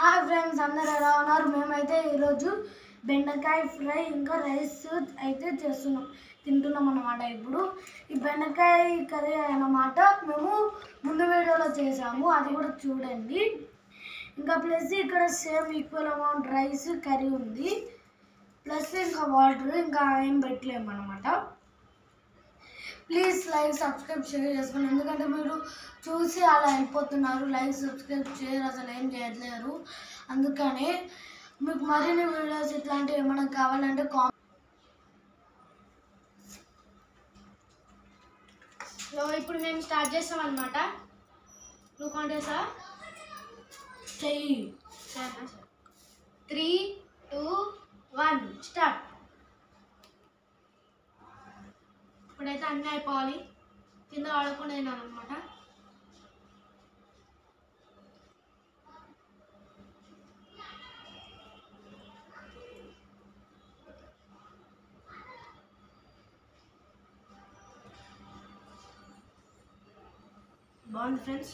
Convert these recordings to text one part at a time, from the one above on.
Hi friends, అందరూ ఎలా ఉన్నారు? మేమైతే ఈరోజు బెండకాయ ఫ్రై ఇంకా రైస్ అయితే తింటున్నాం అన్నమాట. ఇప్పుడు ఈ బెండకాయ కర్రీ అన్నమాట మేము ముందు వీడియోలో చేసాము, అది కూడా చూడండి. ఇంకా ప్లస్ ఇక్కడ same equal amount rice curry ఉంది, ప్లస్ ఇంకా వాటర్ ఇంకా ఏం పెట్టలేము అన్నమాట. ప్లీజ్ లైక్ సబ్స్క్రైబ్ షేర్ చేసుకోండి, ఎందుకంటే మీరు చూసి అలా అయిపోతున్నారు, లైక్ సబ్స్క్రైబ్ చేయరు, అసలు ఏం చేయట్లేరు. అందుకని మీకు మరిన్ని వీడియోస్ ఇట్లాంటివి ఏమైనా కావాలంటే ఇప్పుడు మేము స్టార్ట్ చేస్తాం అన్నమాట. నువ్వు కౌంట్ చేసా చెయ్యి. 3, 2, 1 స్టార్ట్. ఇప్పుడైతే అన్నీ అయిపోవాలి, కింద ఆడకుండా అయినా అనమాట. బాగుంది ఫ్రెండ్స్.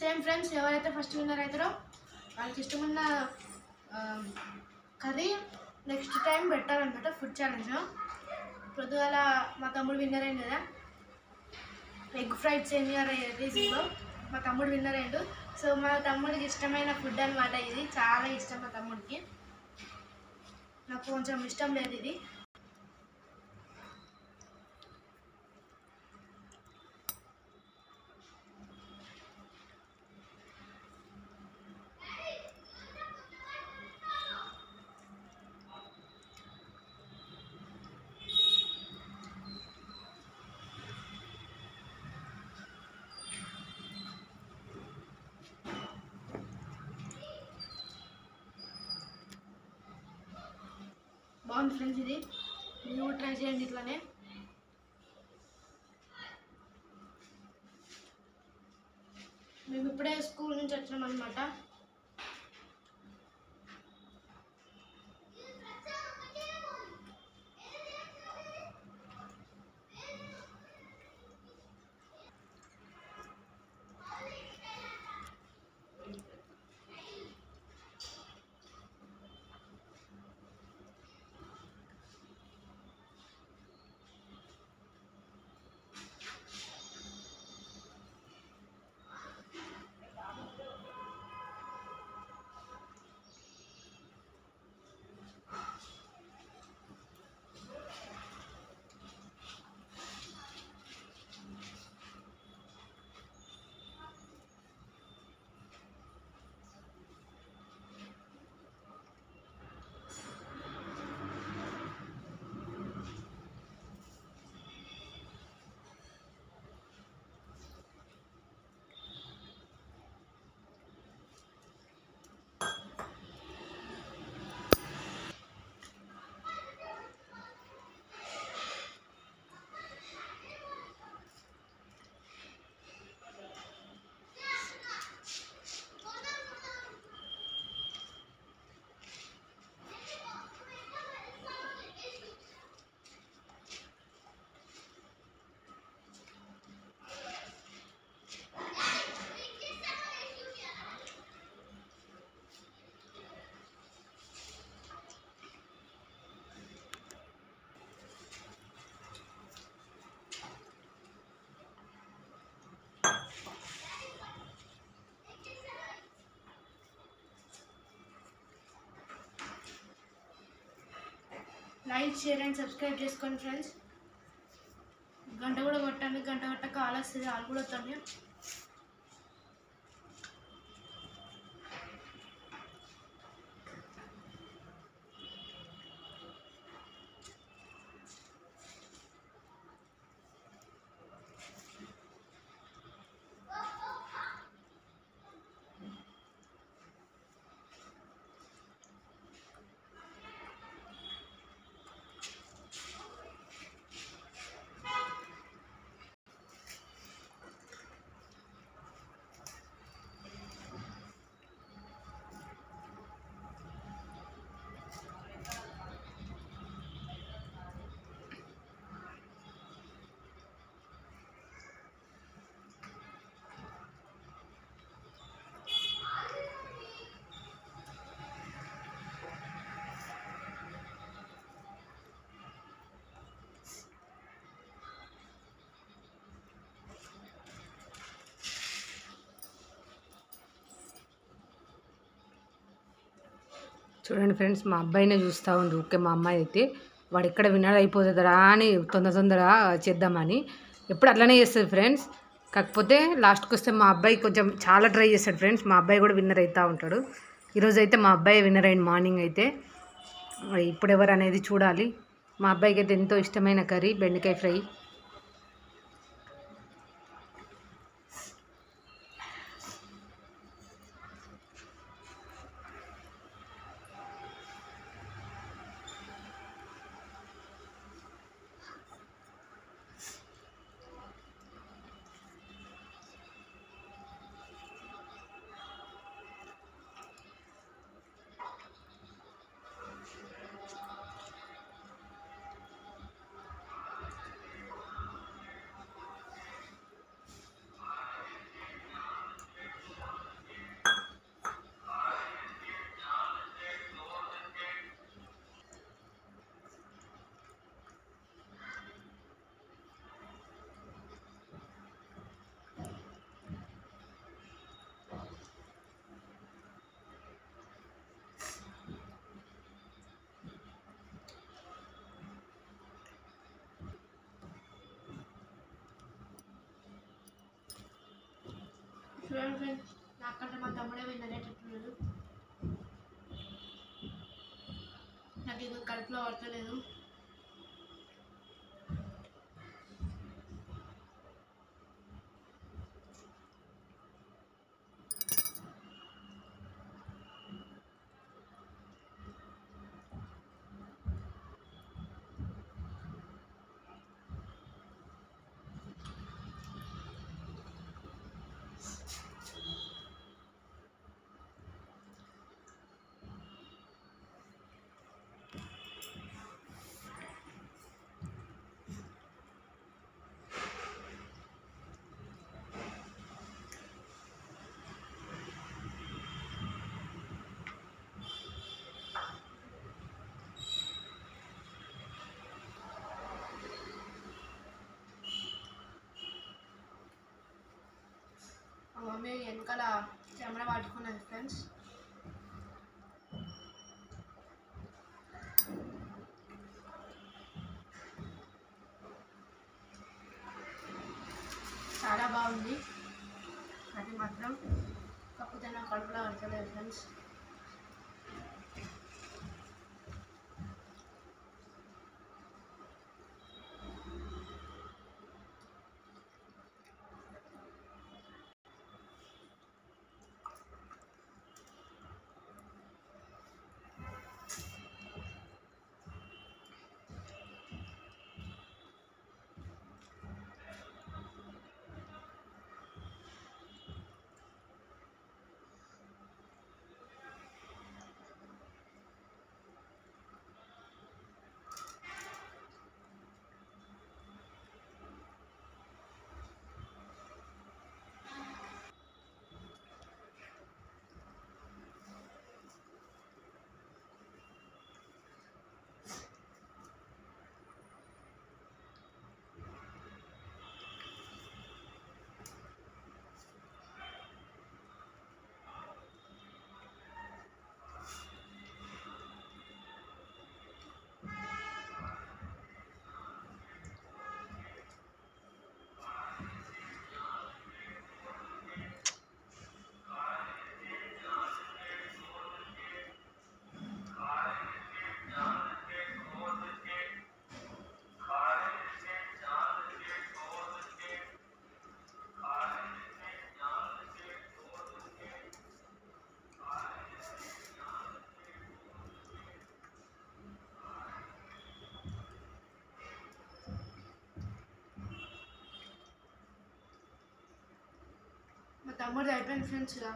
సేమ్ ఫ్రెండ్స్, ఎవరైతే ఫస్ట్ విన్నర్ అవుతారో వాళ్ళకి ఇష్టమున్న కర్రీ నెక్స్ట్ టైం పెట్టాలన్నమాట. ఫుడ్ ఛాలెంజ్ పొద్దుగాల మా తమ్ముడు విన్నర్ అయింది కదా, ఎగ్ ఫ్రైడ్ సేమియా రేసింగ్లో మా తమ్ముడు విన్నర్ అయ్యాడు. సో మా తమ్ముడికి ఇష్టమైన ఫుడ్ అనమాట ఇది, చాలా ఇష్టం మా తమ్ముడికి. నాకు కొంచెం ఇష్టం లేదు ఇది. బాగుంది ఫ్రెండ్స్, ఇది మీరు ట్రై చేయండి ఇట్లానే. మేము ఇప్పుడే స్కూల్ నుంచి వచ్చినాం అనమాట. లైక్ షేర్ అండ్ సబ్స్క్రైబ్ చేసుకోండి ఫ్రెండ్స్. గంట కూడా కొట్టండి, గంట కొట్టక కాల్ వస్తుంది, వాళ్ళు కూడా వస్తుంది. చూడండి ఫ్రెండ్స్, మా అబ్బాయినే చూస్తూ ఉంది ఊరికే. మా అమ్మాయి అయితే వాడు ఎక్కడ విన్నర్ అయిపోతుందా అని తొందర చేద్దామని ఎప్పుడు అట్లనే చేస్తుంది ఫ్రెండ్స్. కాకపోతే లాస్ట్కి వస్తే మా అబ్బాయి కొంచెం చాలా ట్రై చేస్తాడు ఫ్రెండ్స్. మా అబ్బాయి కూడా విన్నర్ అవుతూ ఉంటాడు. ఈరోజు అయితే మా అబ్బాయి విన్నర్ అయింది మార్నింగ్ అయితే. ఇప్పుడు ఎవరు అనేది చూడాలి. మా అబ్బాయికి అయితే ఎంతో ఇష్టమైన కర్రీ బెండకాయ ఫ్రై. చూడండి ఫ్రెండ్స్, నాకంటే మా తమ్ముడే విన్నరేటట్లేదు. నాకు ఇంకా కడుపులో పడతలేదు. మా మమ్మీ వెనకాల కెమెరా పట్టుకున్నది ఫ్రెండ్స్. చాలా బాగుంది అది మాత్రం. కాకపోతే నా కడుపులో పడతలేదు ఫ్రెండ్స్. మా తమ్ముడు అయిపోయింది ఫ్రెండ్స్. ఇలా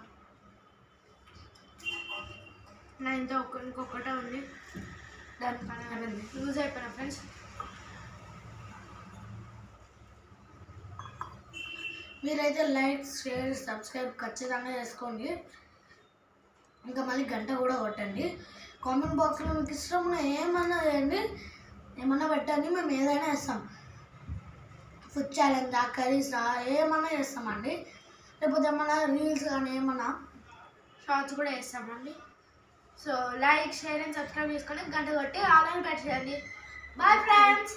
నా ఇంకొకటే ఉంది, దానికన్నా యూజ్ అయిపోయినా ఫ్రెండ్స్. మీరైతే లైక్, షేర్, సబ్స్క్రైబ్ ఖచ్చితంగా చేసుకోండి. ఇంకా మళ్ళీ గంట కూడా కొట్టండి. కామెంట్ బాక్స్లో మీకు ఇష్టం ఏమన్నా చేయండి, ఏమన్నా పెట్టండి, మేము ఏదైనా వేస్తాం. ఫుడ్ ఛాలెంజ్, కర్రీసా ఏమన్నా చేస్తామండి. లేకపోతే ఏమన్నా రీల్స్ కానీ ఏమన్నా షార్ట్స్ కూడా వేస్తామండి. So like share and subscribe చేసుకొని గంట కొట్టి ఆన్లైన్ పెట్టేయండి. Bye friends.